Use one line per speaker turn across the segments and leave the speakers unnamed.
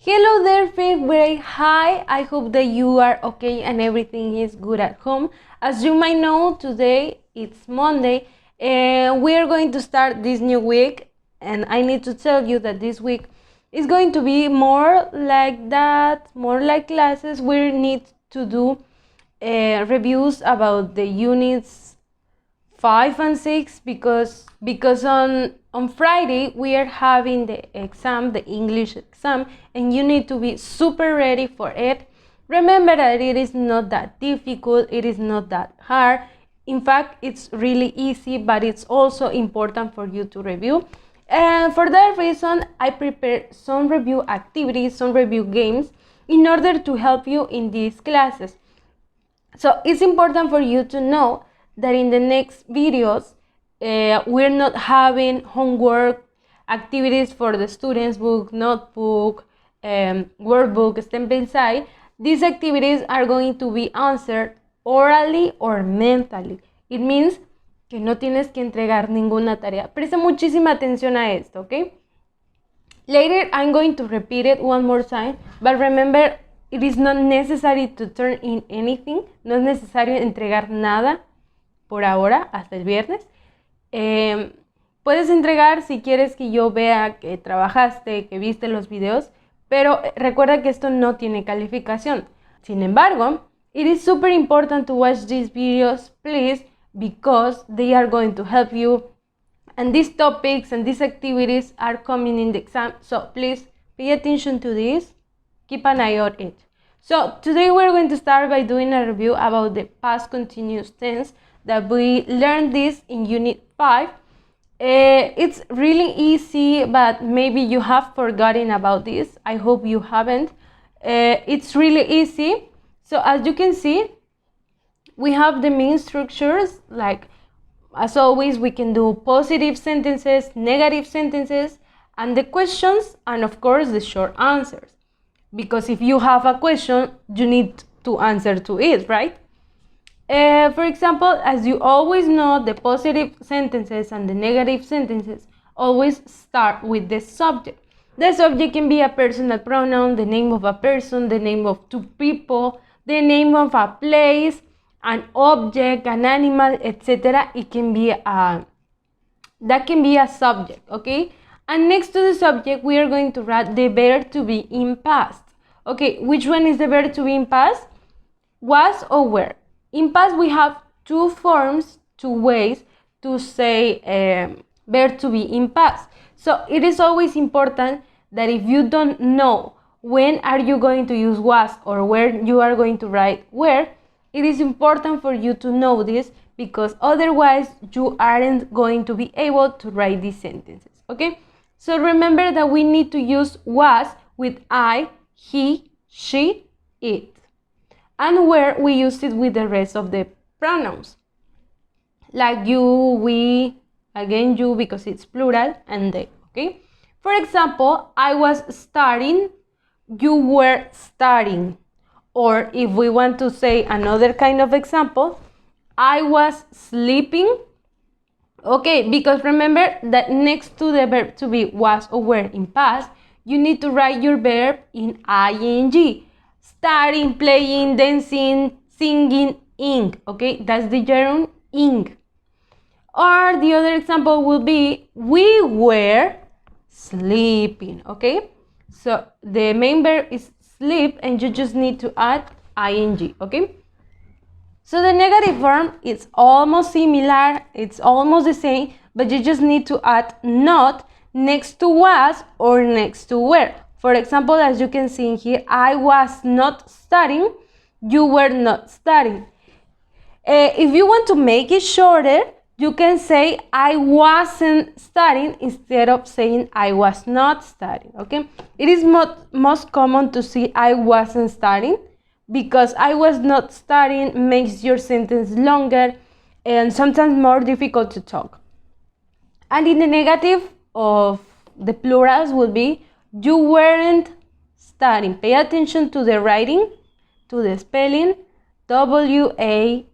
Hello there, fifth grade. Hi, I hope that you are okay and everything is good at home. As you might know, today it's Monday and we are going to start this new week. And I need to tell you that this week is going to be more like that, more like classes. We need to do reviews about the units 5 and 6 because on Friday we are having the exam, the English exam, and you need to be super ready for it. Remember that it is not that difficult, it is not that hard. In fact, it's really easy, but it's also important for you to review. And for that reason, I prepared some review activities, some review games in order to help you in these classes. So it's important for you to know that in the next videos, we're not having homework activities for the students, book, notebook, workbook, step inside. These activities are going to be answered orally or mentally. It means que no tienes que entregar ninguna tarea. Presta muchísima atención a esto, ¿ok? Later, I'm going to repeat it one more time, but remember, it is not necessary to turn in anything. No es necesario entregar nada por ahora, hasta el viernes. Puedes entregar si quieres que yo vea que trabajaste, que viste los videos, pero recuerda que esto no tiene calificación. Sin embargo, it is super important to watch these videos, please, because they are going to help you. And these topics and these activities are coming in the exam, so please pay attention to this. Keep an eye on it. So today we're going to start by doing a review about the past continuous tense that we learned this in Unit 5. It's really easy, but maybe you have forgotten about this. I hope you haven't. It's really easy. So as you can see, we have the main structures. Like as always, we can do positive sentences, negative sentences, and the questions, and of course the short answers. Because if you have a question, you need to answer to it, right? For example, as you always know, the positive sentences and the negative sentences always start with the subject. The subject can be a personal pronoun, the name of a person, the name of two people, the name of a place, an object, an animal, etc. It can be that can be a subject, okay? And next to the subject, we are going to write the verb to be in past. Okay, which one is the verb to be in past? Was or were. In past, we have two forms, two ways to say verb to be in past. So it is always important that if you don't know when are you going to use was or where you are going to write where, it is important for you to know this, because otherwise you aren't going to be able to write these sentences, okay? So remember that we need to use was with I, he, she, it. And where we use it with the rest of the pronouns. Like you, we, again you because it's plural, and they, okay? For example, I was studying, you were studying. Or if we want to say another kind of example, I was sleeping. Okay, because remember that next to the verb to be was or were in past, you need to write your verb in ing. Studying, playing, dancing, singing, ing. Okay, that's the gerund ing. Or the other example will be we were sleeping. Okay, so the main verb is sleep and you just need to add ing, okay? So the negative form is almost similar, it's almost the same, but you just need to add not next to was or next to were. For example, as you can see in here, I was not studying, you were not studying. If you want to make it shorter, you can say I wasn't studying instead of saying I was not studying, okay? It is most common to see I wasn't studying, because I was not studying makes your sentence longer and sometimes more difficult to talk. And in the negative of the plurals will be you weren't studying. Pay attention to the writing, to the spelling, W-A-S-N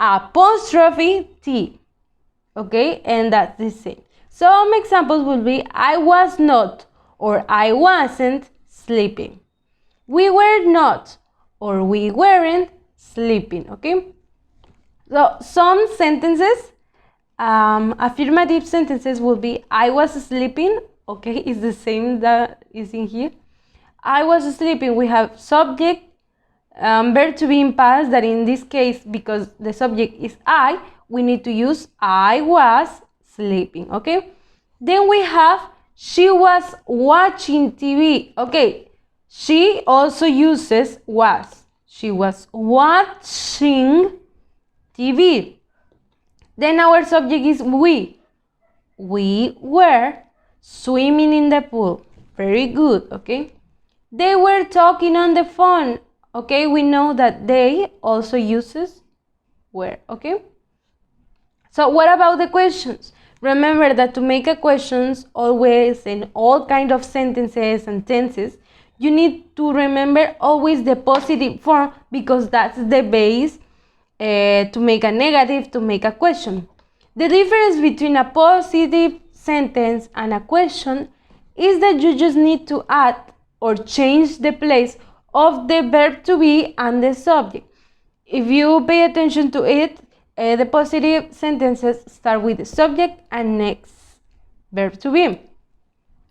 apostrophe T, okay, and that's the same. Some examples will be I was not or I wasn't sleeping. We were not or we weren't sleeping, okay? So some sentences, affirmative sentences will be I was sleeping, okay? It's the same that is in here. I was sleeping. We have subject, verb to be in past, that in this case, because the subject is I, we need to use I was sleeping, okay? Then we have she was watching TV, okay? She also uses was. She was watching TV. Then our subject is we. We were swimming in the pool. Very good, okay? They were talking on the phone. Okay, we know that they also uses were, okay? So what about the questions? Remember that to make a questions always in all kind of sentences and tenses, you need to remember always the positive form because that's the base to make a negative, to make a question. The difference between a positive sentence and a question is that you just need to add or change the place of the verb to be and the subject. If you pay attention to it, the positive sentences start with the subject and next verb to be.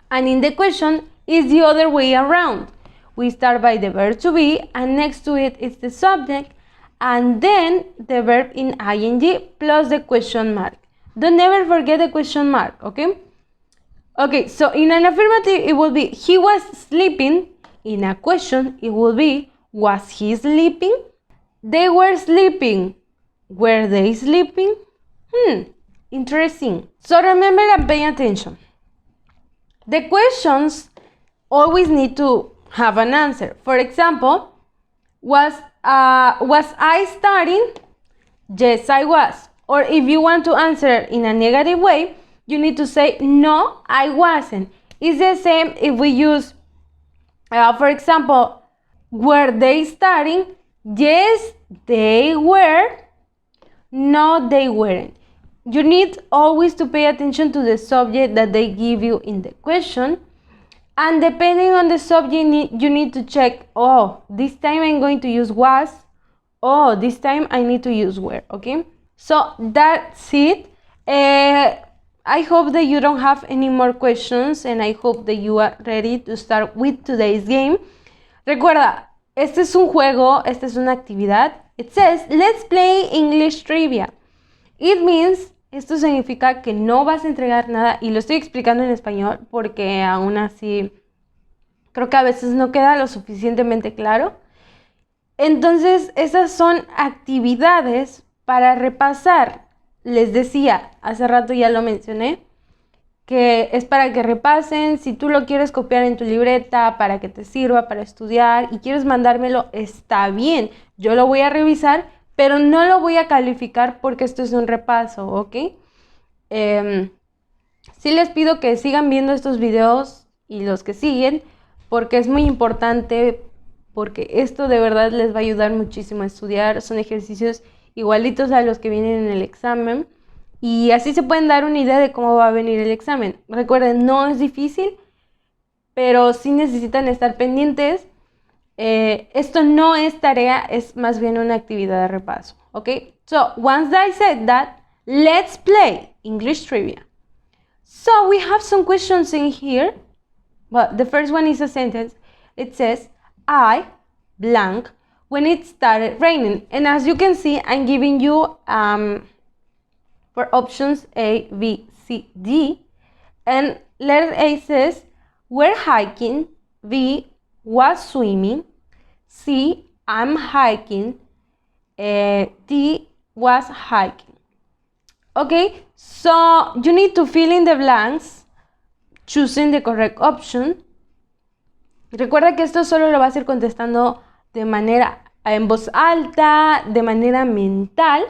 And in the question, it's the other way around. We start by the verb to be and next to it is the subject and then the verb in ing plus the question mark. Don't ever forget the question mark, okay? Okay, so in an affirmative, it will be he was sleeping. In a question, it will be was he sleeping? They were sleeping. Were they sleeping? Interesting. So remember and pay attention. The questions always need to have an answer. For example, was I studying? Yes, I was. Or if you want to answer in a negative way, you need to say, no, I wasn't. It's the same if we use, for example, were they studying? Yes, they were. No, they weren't. You need always to pay attention to the subject that they give you in the question. And depending on the subject, you need to check, oh, this time I'm going to use was. Oh, this time I need to use were, okay? So that's it. I hope that you don't have any more questions and I hope that you are ready to start with today's game. Recuerda, este es un juego, esta es una actividad. It says, let's play English trivia. It means, esto significa que no vas a entregar nada y lo estoy explicando en español porque aún así creo que a veces no queda lo suficientemente claro. Entonces, esas son actividades para repasar. Les decía, hace rato ya lo mencioné, que es para que repasen. Si tú lo quieres copiar en tu libreta para que te sirva para estudiar y quieres mandármelo, está bien. Yo lo voy a revisar, pero no lo voy a calificar porque esto es un repaso, ¿ok? Sí les pido que sigan viendo estos videos y los que siguen, porque es muy importante, porque esto de verdad les va a ayudar muchísimo a estudiar. Son ejercicios igualitos a los que vienen en el examen y así se pueden dar una idea de cómo va a venir el examen. Recuerden, no es difícil, pero sí necesitan estar pendientes. Esto no es tarea, es más bien una actividad de repaso, ¿ok? So, once I said that, let's play English trivia. So, we have some questions in here. Well, the first one is a sentence. It says, I blank when it started raining. And as you can see, I'm giving you for options A, B, C, D. And letter A says, we're hiking. B, was swimming. C, I'm hiking. D, was hiking. Okay, so you need to fill in the blanks, choosing the correct option. Recuerda que esto solo lo vas a ir contestando de manera en voz alta, de manera mental.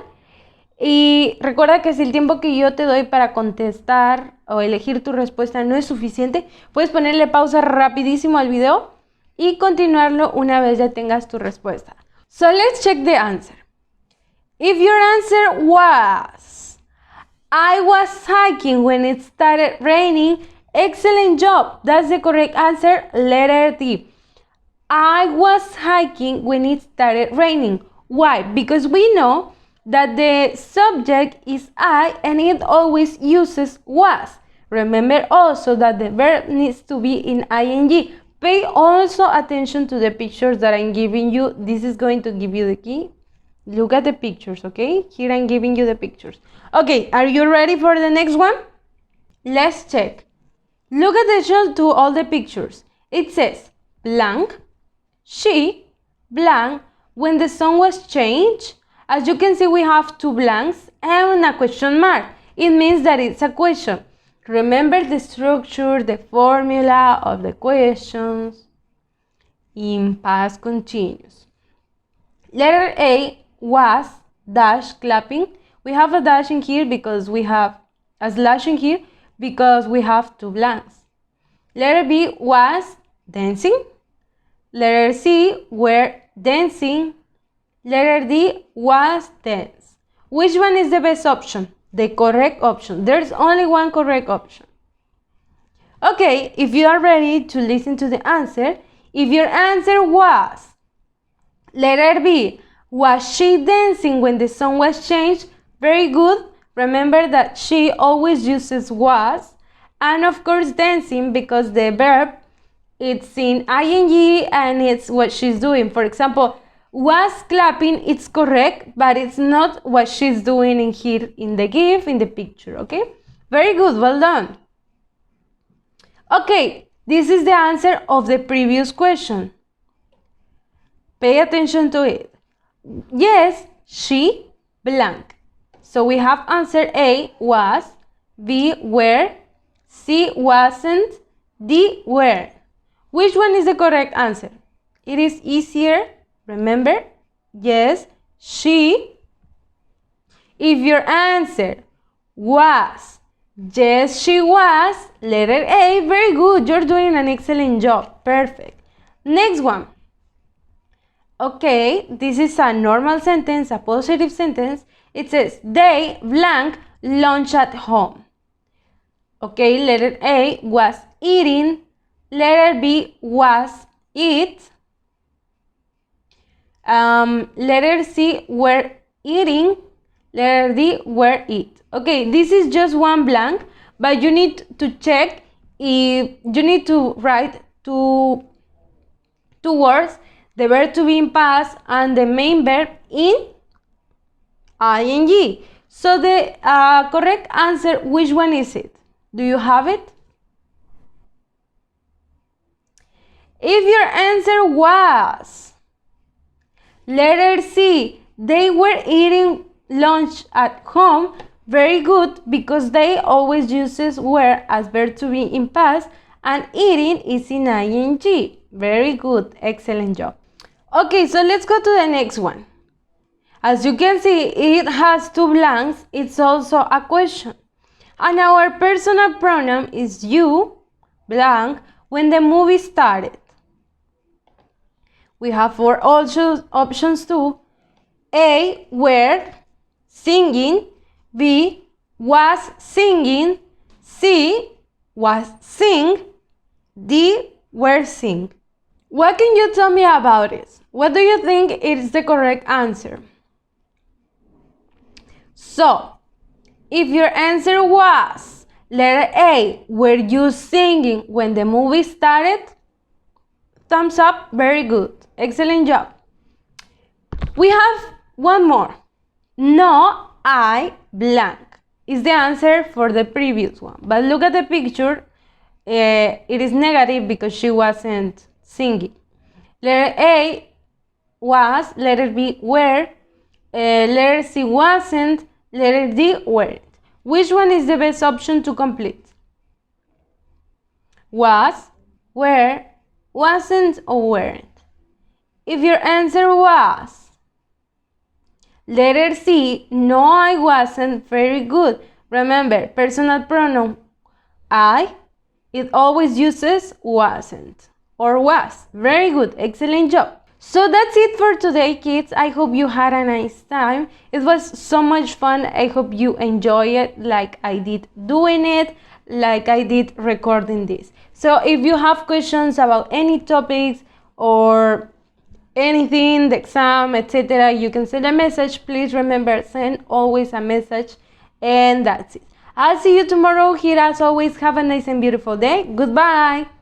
Y recuerda que si el tiempo que yo te doy para contestar o elegir tu respuesta no es suficiente, puedes ponerle pausa rapidísimo al video y continuarlo una vez ya tengas tu respuesta. So let's check the answer. If your answer was, I was hiking when it started raining, Excellent job. That's the correct answer. Letter D. I was hiking when it started raining. Why? Because we know that the subject is I and it always uses was. Remember also that the verb needs to be in ing. Pay also attention to the pictures that I'm giving you. This is going to give you the key. Look at the pictures, okay? Here I'm giving you the pictures. Okay, are you ready for the next one? Let's check. Look attention to all the pictures. It says blank, she, blank, when the sun was changed. As you can see, we have two blanks and a question mark. It means that it's a question. Remember the structure, the formula of the questions in past continuous. Letter A was dash clapping. We have a dash in here because we have a slash in here because we have two blanks. Letter B was dancing. Letter C were dancing. Letter D was dance. Which one is the best option? The correct option. There's only one correct option. Okay, if you are ready to listen to the answer, if your answer was letter B, was she dancing when the sun was changed? Very good. Remember that she always uses was, and of course dancing because the verb it's in ing and it's what she's doing. For example, was clapping, it's correct, but it's not what she's doing in here in the GIF, in the picture, okay? Very good, well done. Okay, this is the answer of the previous question. Pay attention to it. Yes, she, blank. So we have answer A was, B were, C wasn't, D were. Which one is the correct answer? It is easier. Remember? Yes, she. If your answer was, yes, she was, letter A, very good. You're doing an excellent job. Perfect. Next one. Okay, this is a normal sentence, a positive sentence. It says, they blank lunch at home. Okay, letter A was eating. Letter B was eat. Letter C were eating. Letter D were eat. Okay, this is just one blank, but you need to check if you need to write two words, the verb to be in past and the main verb in ing. So the correct answer, which one is it? Do you have it? If your answer was letter C, they were eating lunch at home, very good, because they always uses were as verb to be in past and eating is in ing. Very good, excellent job. Okay, so let's go to the next one. As you can see, it has two blanks. It's also a question. And our personal pronoun is you, blank, when the movie started. We have four options too. A, were singing. B, was singing. C, was sing. D, were sing. What can you tell me about it? What do you think is the correct answer? So, if your answer was letter A, were you singing when the movie started? Thumbs up, very good. Excellent job. We have one more. No, I blank is the answer for the previous one. But look at the picture. It is negative because she wasn't singing. Letter A was, letter B were, letter C wasn't, letter D weren't. Which one is the best option to complete? Was, were, wasn't, or weren't? If your answer was letter C, no, I wasn't, very good. Remember, personal pronoun I, it always uses wasn't or was. Very good, excellent job. So that's it for today, kids. I hope you had a nice time. It was so much fun. I hope you enjoy it like I did doing it. like I did recording this. So if you have questions about any topics or anything, the exam, etc., you can send a message. Please remember, send always a message, and that's it. I'll see you tomorrow here. As always, have a nice and beautiful day. Goodbye.